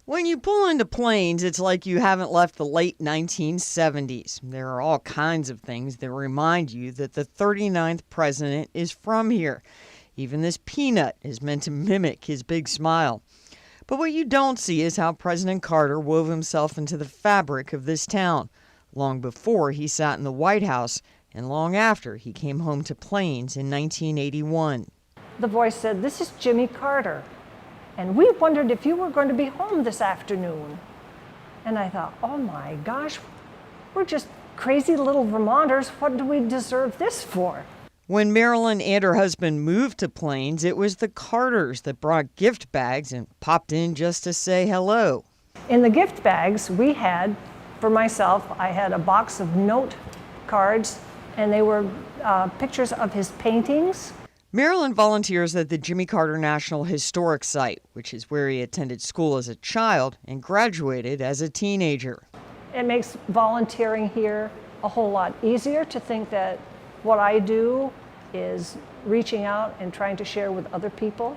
When you pull into Plains, it's like you haven't left the late 1970s. There are all kinds of things that remind you that the 39th president is from here. Even this peanut is meant to mimic his big smile. But what you don't see is how President Carter wove himself into the fabric of this town, long before he sat in the White House and long after he came home to Plains in 1981. The voice said, "This is Jimmy Carter, and we wondered if you were going to be home this afternoon." And I thought, oh my gosh, we're just crazy little Vermonters. What do we deserve this for? When Marilyn and her husband moved to Plains, it was the Carters that brought gift bags and popped in just to say hello. In the gift bags we had, for myself, I had a box of note cards, and they were pictures of his paintings. Marilyn volunteers at the Jimmy Carter National Historic Site, which is where he attended school as a child and graduated as a teenager. It makes volunteering here a whole lot easier to think that what I do is reaching out and trying to share with other people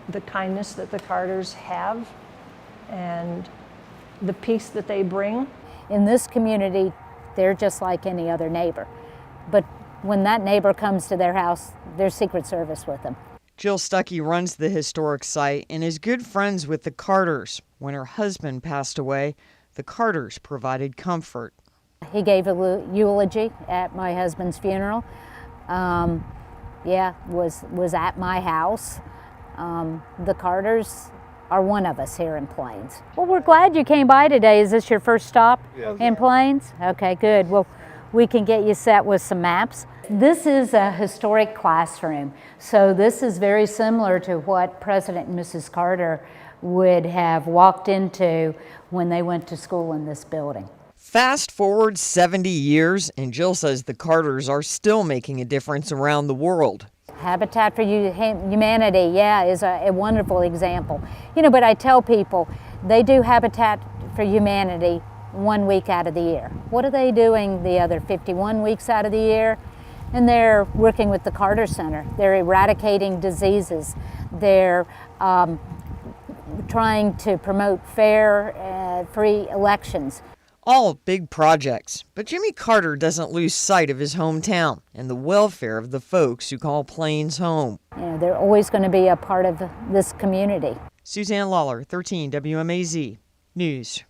the kindness that the Carters have and the peace that they bring. In this community, they're just like any other neighbor. But when that neighbor comes to their house, there's Secret Service with them. Jill Stuckey runs the historic site and is good friends with the Carters. When her husband passed away, the Carters provided comfort. He gave a eulogy at my husband's funeral. Was at my house. The Carters are one of us here in Plains. Well, we're glad you came by today. Is this your first stop in Plains? Okay, good. Well, we can get you set with some maps. This is a historic classroom, so this is very similar to what President and Mrs. Carter would have walked into when they went to school in this building. Fast forward 70 years, and Jill says the Carters are still making a difference around the world. Habitat for Humanity, is a wonderful example. But I tell people, they do Habitat for Humanity 1 week out of the year. What are they doing the other 51 weeks out of the year? And they're working with the Carter Center. They're eradicating diseases. They're trying to promote fair, free elections. All big projects, but Jimmy Carter doesn't lose sight of his hometown and the welfare of the folks who call Plains home. They're always going to be a part of this community. Suzanne Lawler, 13 WMAZ News.